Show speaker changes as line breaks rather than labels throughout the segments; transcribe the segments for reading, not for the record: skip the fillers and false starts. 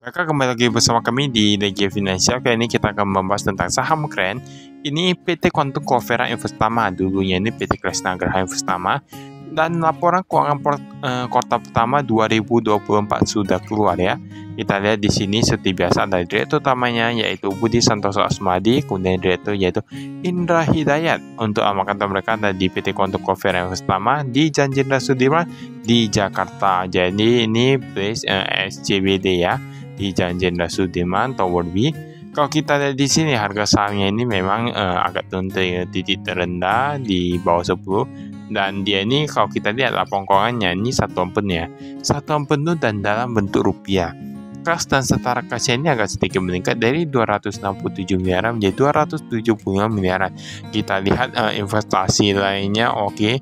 Maka kembali lagi bersama kami di DG Financial. Kali ini kita akan membahas tentang saham keren. Ini PT Quantum Covera Investama. Dulunya ini PT Kresna Graha Investama. Dan laporan keuangan kuartal pertama 2024 sudah keluar ya. Kita lihat di sini seperti biasa ada direktur utamanya yaitu Budi Santoso Asmadi, kemudian direktur yaitu Indra Hidayat. Untuk alamat kantor mereka ada di PT Quantum Covera Investama di Jalan Jenderal Sudirman di Jakarta. Jadi ini place SCBD ya, di Jalan Jenderal Sudirman Tower B. Kalau kita lihat di sini harga sahamnya ini memang agak turun ke titik terendah di bawah 10, dan dia ini kalau kita lihat laporan keuangannya ini satuan penuh dan dalam bentuk rupiah. Kas dan setara kasnya ini agak sedikit meningkat dari 267 miliar menjadi 275 miliar. Kita lihat investasi lainnya oke.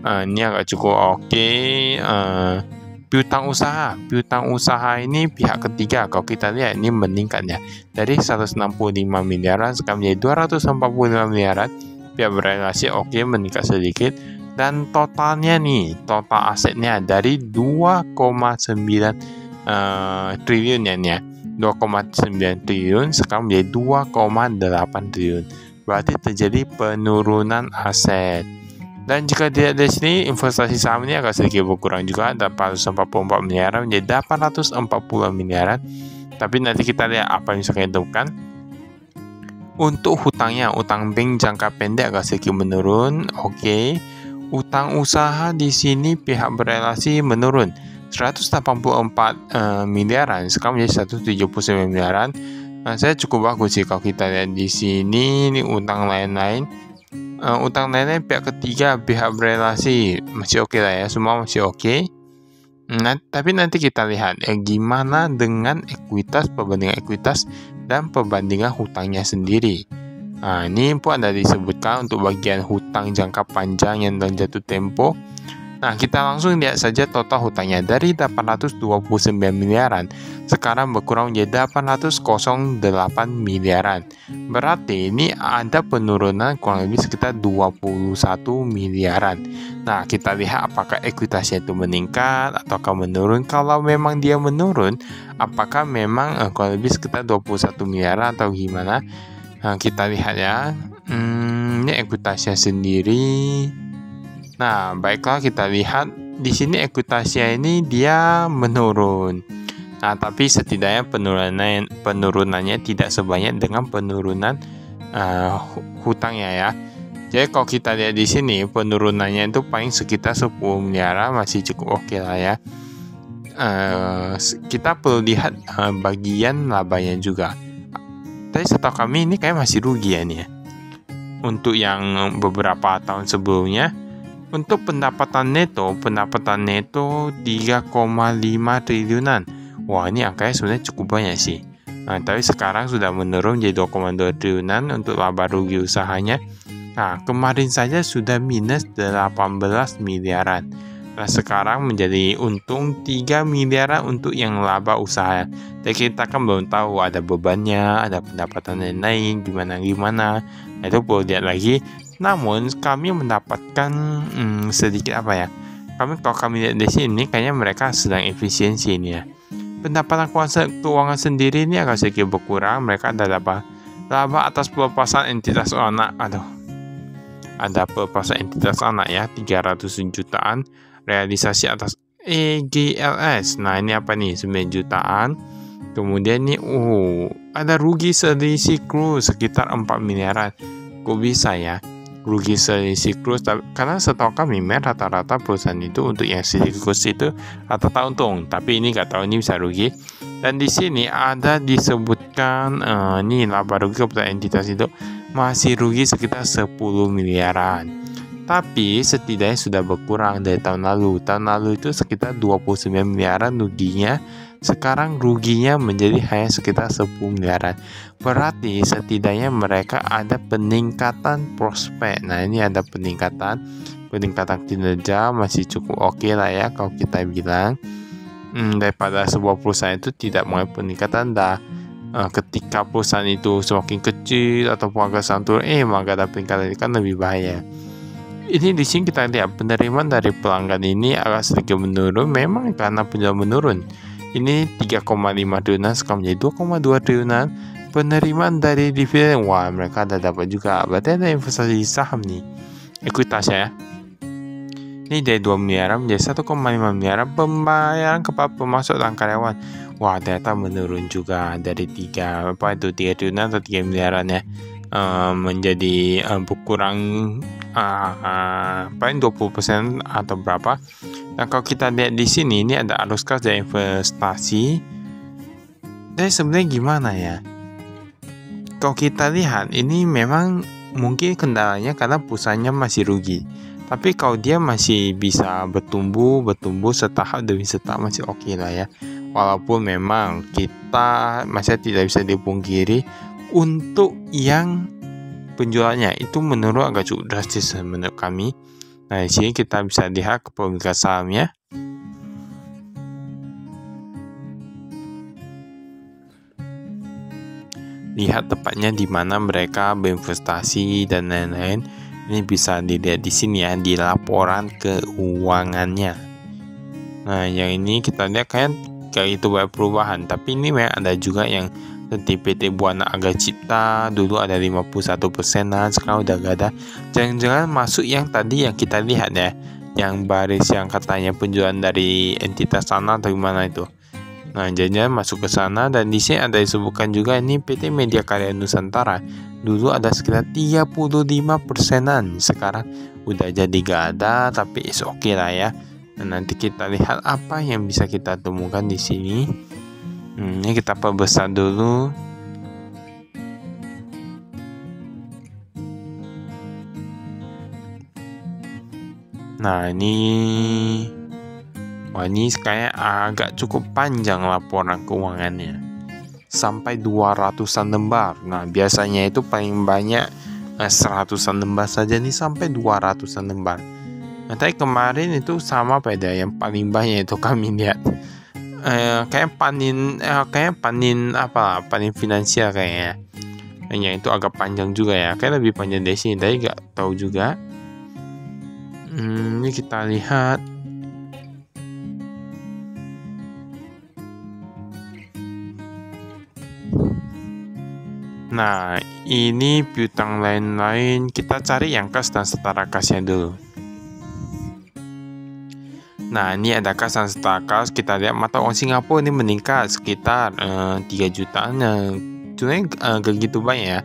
Ini agak cukup oke. Piutang usaha ini pihak ketiga kalau kita lihat ini meningkat ya dari 165 miliaran sekarang menjadi 245 miliaran. Pihak berrelasi oke, meningkat sedikit, dan total asetnya dari 2,9 triliun ya 2,9 triliun sekarang menjadi 2,8 triliun. Berarti terjadi penurunan aset. Dan jika dilihat dari sini, investasi saham ini agak sedikit berkurang juga, 844 miliaran menjadi 840 miliaran. Tapi nanti kita lihat apa yang bisa kita temukan. Untuk hutangnya, utang bank jangka pendek agak sedikit menurun. Oke. Utang usaha di sini pihak berrelasi menurun 184 miliaran sekarang menjadi 179 miliaran. Saya cukup bagus sih kalau kita lihat di sini. Ini utang lain-lain. Utang lainnya pihak ketiga, pihak berrelasi masih oke lah ya, semua masih oke. Nah, tapi nanti kita lihat gimana dengan ekuitas, perbandingan ekuitas dan perbandingan hutangnya sendiri. Nah, ini pun ada disebutkan untuk bagian hutang jangka panjang yang dalam jatuh tempo. Nah, kita langsung lihat saja total hutangnya dari 829 miliaran sekarang berkurang menjadi 808 miliaran. Berarti ini ada penurunan kurang lebih sekitar 21 miliaran. Nah, kita lihat apakah ekuitasnya itu meningkat ataukah menurun. Kalau memang dia menurun, apakah memang kurang lebih sekitar 21 miliaran atau gimana? Nah, kita lihat ya. Ini ekuitasnya sendiri. Nah, baiklah, kita lihat di sini ekuitasnya ini dia menurun. Nah, tapi setidaknya penurunannya tidak sebanyak dengan penurunan hutangnya ya. Jadi kalau kita lihat di sini penurunannya itu paling sekitar 10 miliar, masih cukup oke lah ya. Kita perlu lihat bagian labanya juga. Tapi setahu kami ini kayak masih rugi ya nih ya. Untuk yang beberapa tahun sebelumnya. Untuk pendapatan neto 3,5 triliunan. Wah, ini angkanya sebenarnya cukup banyak sih. Nah, tapi sekarang sudah menurun jadi 2,2 triliunan untuk laba rugi usahanya. Nah, kemarin saja sudah minus 18 miliaran. Nah, sekarang menjadi untung 3 miliaran untuk yang laba usaha. Jadi kita kan belum tahu ada bebannya, ada pendapatan lain-lain, gimana. Nah, itu perlu lihat lagi. Namun kami mendapatkan sedikit apa ya? Kalau kami lihat di sini kayaknya mereka sedang efisiensi ini ya. Pendapatan keuangan sendiri ini agak sedikit berkurang. Mereka ada laba atas pelepasan entitas anak. Ada pelepasan entitas anak ya, 300 jutaan. Realisasi atas EGLS. Nah, ini apa nih? 9 jutaan. Kemudian nih ada rugi selisih kru sekitar 4 miliaran. Kok bisa ya? Rugi selisih kurs, karena setahu kami rata-rata perusahaan itu untuk yang selisih kurs itu rata-rata untung, tapi ini nggak tahu ini bisa rugi. Dan di sini ada disebutkan ini laba rugi kepada entitas itu masih rugi sekitar 10 miliaran. Tapi setidaknya sudah berkurang dari tahun lalu. Tahun lalu itu sekitar 29 miliaran ruginya. Sekarang ruginya menjadi hanya sekitar 10 miliaran. Berarti setidaknya mereka ada peningkatan prospek. Nah, ini ada peningkatan kinerja masih cukup oke lah ya kalau kita bilang. Daripada sebuah perusahaan itu tidak mengalami peningkatan ketika perusahaan itu semakin kecil atau agak santur, maka ada peningkatan ini kan lebih bahaya. Ini di sini kita lihat penerimaan dari pelanggan ini agak sedikit menurun, memang karena penjualan menurun. Ini 3,5 triliunan sekarang menjadi 2,2 triliunan. Penerimaan dari dividen, wah mereka ada dapat juga. Berarti ada investasi di saham nih, ekuitas ya. Ini dari 2 miliaran menjadi 1,5 miliaran. Pembayaran kepada pemasok dan karyawan, wah ternyata menurun juga dari 3 triliunan atau 3 miliaran ya, menjadi berkurang paling 20% atau berapa. Nah kalau kita lihat di sini, ini ada arus kas dari investasi. Jadi sebenarnya gimana ya? Kalau kita lihat ini memang mungkin kendalanya karena perusahaannya masih rugi. Tapi kalau dia masih bisa bertumbuh setahap demi setahap masih oke lah ya. Walaupun memang kita masih tidak bisa dipungkiri untuk yang penjualannya itu menurun agak cukup drastis menurut kami. Nah di sini kita bisa lihat kepemilikan sahamnya. Lihat tepatnya di mana mereka berinvestasi dan lain-lain. Ini bisa dilihat di sini ya, di laporan keuangannya. Nah yang ini kita lihat kayak itu banyak perubahan, tapi ini memang ada juga yang seperti PT Buana Aga Cipta dulu ada 51%, sekarang udah gak ada. Jangan-jangan masuk yang tadi yang kita lihat ya, yang baris yang katanya penjualan dari entitas sana atau gimana itu. Nah, jangan masuk ke sana. Dan di sini ada disebutkan juga ini PT Media Karya Nusantara. Dulu ada sekitar 35%-an, sekarang udah jadi gak ada, tapi is oke lah ya. Nah, nanti kita lihat apa yang bisa kita temukan di sini. Ini kita perbesar dulu. Nah, ini kayak agak cukup panjang laporan keuangannya, sampai 200-an lembar. Nah biasanya itu paling banyak 100-an lembar saja, nih sampai 200-an lembar. Nah tapi kemarin itu sama pada yang paling banyak itu kami lihat kayak panin finansial kayaknya. Yang itu agak panjang juga ya, kayak lebih panjang dari sini, tapi gak tahu juga. Ini kita lihat. Nah, ini piutang lain-lain. Kita cari yang kas dan setara kasnya dulu. Nah, ini ada kas dan setara kas. Kita lihat mata uang Singapura ini meningkat sekitar 3 jutaan. Sebenarnya gak gitu banyak ya.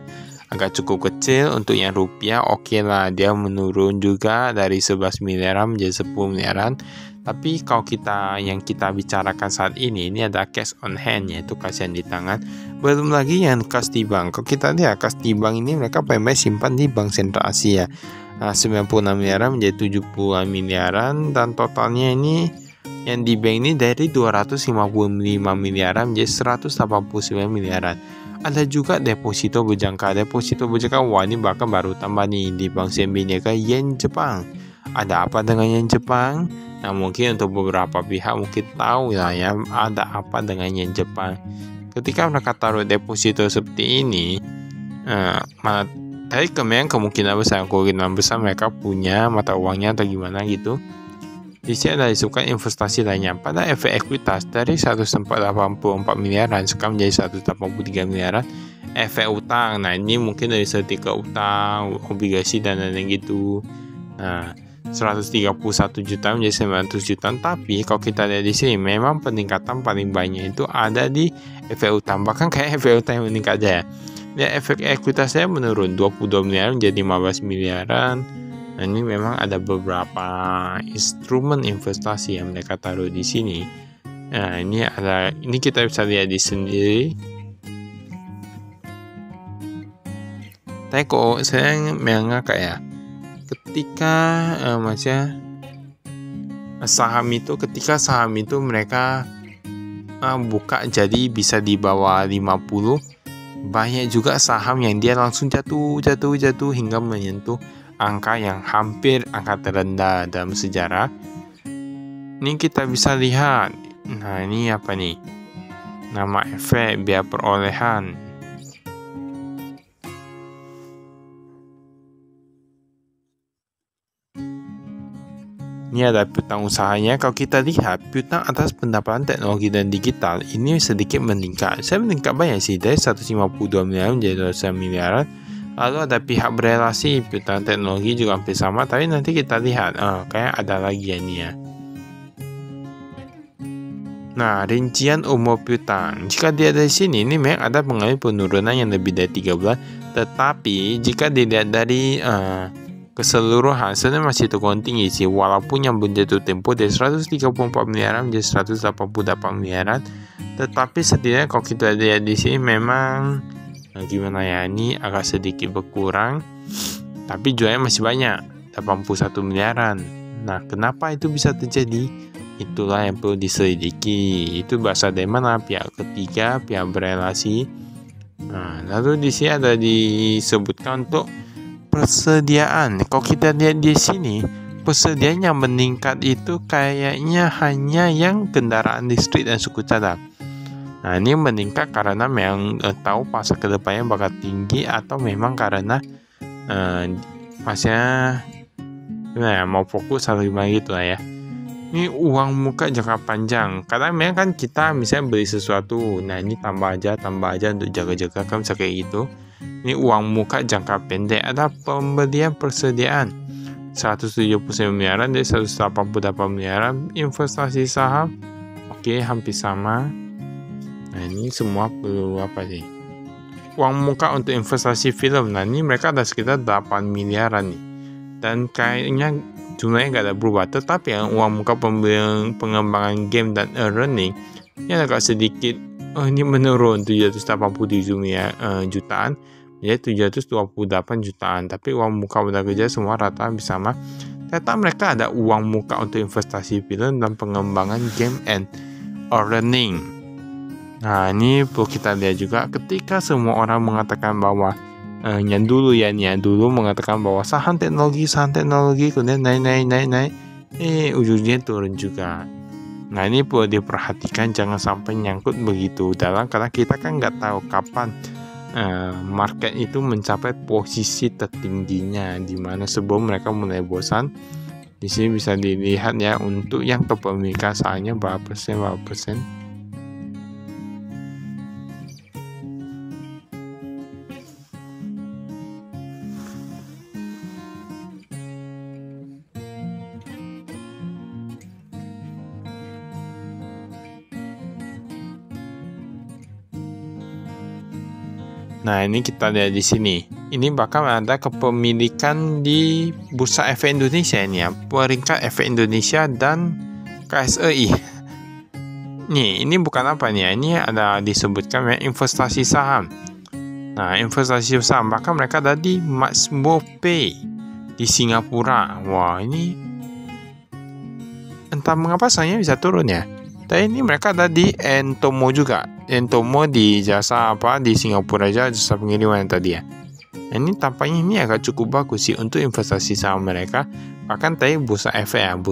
Agak cukup kecil. Untuk yang rupiah oke lah, dia menurun juga dari 11 miliaran menjadi 10 miliaran. Tapi kalau yang kita bicarakan saat ini ada cash on hand, yaitu kas yang di tangan. Belum lagi yang kas di bank. Kalau kita lihat kas di bank ini mereka paling simpan di Bank Sentral Asia. 96 miliaran menjadi 70 miliaran, dan totalnya ini yang di bank ini dari 255 miliaran menjadi 189 miliaran. Ada juga deposito berjangka. Wah ini bahkan baru tambah nih di Bank CMB yen Jepang. Ada apa dengan yen Jepang? Nah mungkin untuk beberapa pihak mungkin tahu lah ya, ada apa dengan yen Jepang. Ketika mereka taruh deposito seperti ini, tapi kemungkinan besar mereka punya mata uangnya atau gimana gitu. Di sini ada disebutkan investasi lainnya. Pada efek ekuitas dari 184 miliaran sekarang menjadi 183 miliaran. Efek utang, nah ini mungkin dari setika utang, obligasi dan lain-lain gitu. Nah 131 juta menjadi 900 juta. Tapi kalau kita lihat di sini memang peningkatan paling banyak itu ada di efek utang. Bahkan kayak efek utang yang meningkat aja ya. Ya efek ekuitasnya menurun 22 miliar menjadi 15 miliaran. Nah ini memang ada beberapa instrumen investasi yang mereka taruh di sini. Nah ini kita bisa lihat di sendiri. Tapi kok saya menganggap ya, ketika ketika saham itu mereka buka jadi bisa di bawah 50, banyak juga saham yang dia langsung jatuh hingga menyentuh angka yang hampir angka terendah dalam sejarah. Ini kita bisa lihat. Nah ini apa nih? Nama efek biaya perolehan. Ini ada piutang usahanya. Kalau kita lihat piutang atas pendapatan teknologi dan digital ini sedikit meningkat. Saya meningkat banyak sih, dari 152 miliar menjadi 200 miliaran. Lalu ada pihak berelasi piutang teknologi juga hampir sama, tapi nanti kita lihat kayak ada lagi ya nih ya. Nah, rincian umur piutang. Jika dia dari sini, ini memang ada mengalami penurunan yang lebih dari 3 bulan. Tetapi jika dilihat dari keseluruhan, sebenarnya masih tergolong tinggi sih. Walaupun yang berjatuh tempo dari 134 miliaran menjadi 188 miliaran. Tetapi setidaknya kalau kita lihat di sini memang gimana ya, ini agak sedikit berkurang. Tapi jualnya masih banyak, 81 miliaran. Nah, kenapa itu bisa terjadi? Itulah yang perlu diselidiki. Itu berasal dari mana? Pihak ketiga, pihak berelasi. Nah, lalu di sini ada disebutkan untuk persediaan. Kalau kita lihat di sini, persediaan yang meningkat itu kayaknya hanya yang kendaraan listrik dan suku cadang. Nah, ini meningkat karena memang tahu pasar kedepannya bakal tinggi, atau memang karena masnya mau fokus atau gimana gitu lah ya. Ini uang muka jangka panjang. Karena memang kan kita misalnya beli sesuatu, nah ini tambah aja untuk jaga-jaga kan bisa kayak gitu. Ini uang muka jangka pendek. Ada pembelian persediaan 179 miliaran dari 188 miliaran. Investasi saham, oke, hampir sama. Nah, ini semua perlu apa sih? Uang muka untuk investasi film. Nah, ini mereka ada sekitar 8 miliaran nih. Dan kayaknya jumlahnya nggak ada berubah. Tetapi yang uang muka pengembangan game dan earning ini agak sedikit ini menurun 787 jutaan menjadi 728 jutaan. Tapi uang muka modal kerja semua rata bisa sama. Ternyata mereka ada uang muka untuk investasi film dan pengembangan game and earning. Nah, ini perlu kita lihat juga ketika semua orang mengatakan bahwa yang dulu mengatakan bahwa saham teknologi kemudian naik, ujungnya turun juga. Nah, ini perlu diperhatikan, jangan sampai nyangkut begitu dalam, karena kita kan nggak tahu kapan market itu mencapai posisi tertingginya, di mana sebelum mereka mulai bosan. Di sini bisa dilihat ya untuk yang kepemilikan sahamnya berapa persen. Nah, ini kita lihat di sini. Ini bakal ada kepemilikan di Bursa Efek Indonesia ini ya. Peringkat Efek Indonesia dan KSEI. Nih, ini bukan apa nih ya. Ini ada disebutkan ya, investasi saham. Nah, investasi saham bahkan mereka ada di Maxmo Pay di Singapura. Wah, ini entah mengapa sahamnya bisa turun ya. Tapi ini mereka ada di Entomo juga. Entomo di jasa di Singapura aja, jasa pengiriman tadi ya. Nah, ini tampaknya ini agak cukup bagus sih untuk investasi saham mereka. Bahkan tadi bursa efek,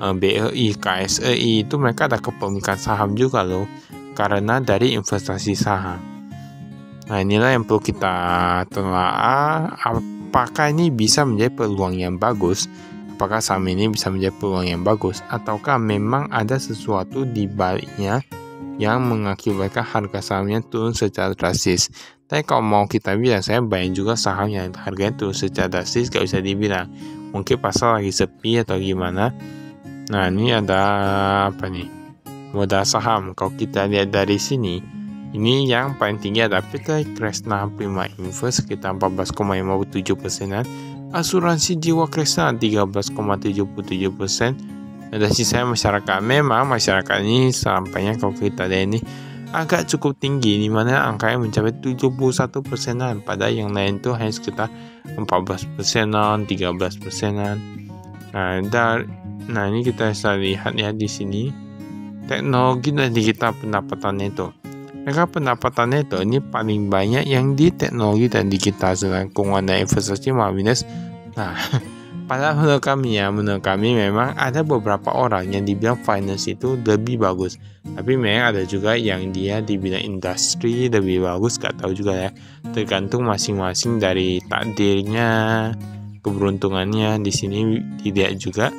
BRI, KSEI itu mereka ada kepemilikan saham juga loh, karena dari investasi saham. Nah, inilah yang perlu kita telaah. Apakah ini bisa menjadi peluang yang bagus? Apakah saham ini bisa menjadi peluang yang bagus, ataukah memang ada sesuatu di baliknya yang mengakibatkan harga sahamnya turun secara drastis? Tapi kalau mau kita bilang, saya bayangin juga saham yang harganya turun secara drastis gak bisa dibilang. Mungkin pasar lagi sepi atau gimana. Nah, ini ada apa nih? Modal saham. Kalau kita lihat dari sini, ini yang paling tinggi ada PT Kresna Prima Info sekitar 14,57%. Asuransi jiwa Kresna 13,77%. Ada sisanya masyarakat. Memang masyarakat ini sampainya kalau kita lihat ini agak cukup tinggi, di mana angkanya mencapai 71%-an, padahal yang lain itu hanya sekitar 14%-an, 13%-an. Nah, ini kita bisa lihat ya di sini teknologi dan digital pendapatannya itu. Mereka pendapatannya itu ini paling banyak yang di teknologi dan digital, sedangkan keuangan dan investasi malah minus. Nah, padahal menurut kami memang ada beberapa orang yang dibilang finance itu lebih bagus, tapi memang ada juga yang dia dibilang industri lebih bagus, gak tahu juga ya, tergantung masing-masing dari takdirnya keberuntungannya di sini tidak juga.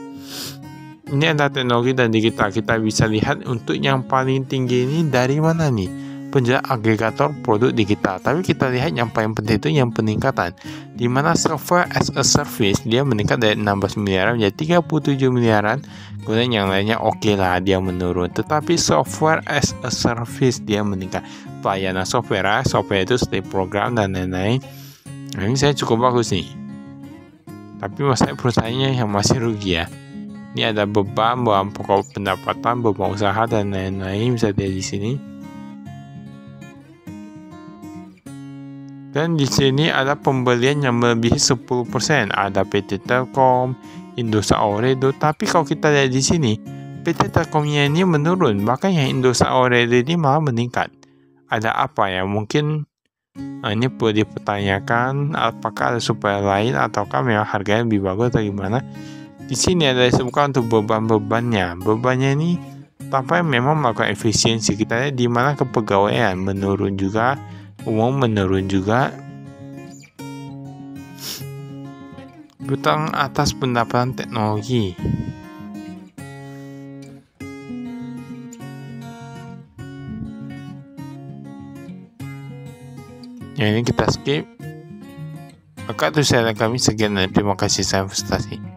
Ini adalah teknologi dan digital. Kita bisa lihat untuk yang paling tinggi ini dari mana nih? Penjualan agregator produk digital. Tapi kita lihat yang paling penting itu yang peningkatan. Di mana software as a service dia meningkat dari 16 miliaran menjadi 37 miliaran. Kemudian yang lainnya oke lah dia menurun. Tetapi software as a service dia meningkat. Pelayanan software itu seperti program dan lain-lain. Nah, ini saya cukup bagus nih. Tapi masalah perusahaannya yang masih rugi ya. Ini ada beban pokok pendapatan, beban usaha dan lain-lain bisa dilihat di sini. Dan di sini ada pembelian yang melebihi 10%. Ada PT Telkom, Indosat Ooredoo. Tapi kalau kita lihat di sini, PT Telkomnya ini menurun, bahkan yang Indosat Ooredoo ini malah meningkat. Ada apa ya? Mungkin ini perlu dipertanyakan apakah ada supplier lain ataukah memang harganya lebih bagus atau gimana. Di sini ada disebutkan untuk beban-bebannya. Bebannya ini tampaknya memang melakukan efisiensi. Kita lihat di mana kepegawaian menurun juga, umum menurun juga. Utang atas pendapatan teknologi. Yang ini kita skip. Maka itu saya kami sekian dan terima kasih saya investasi.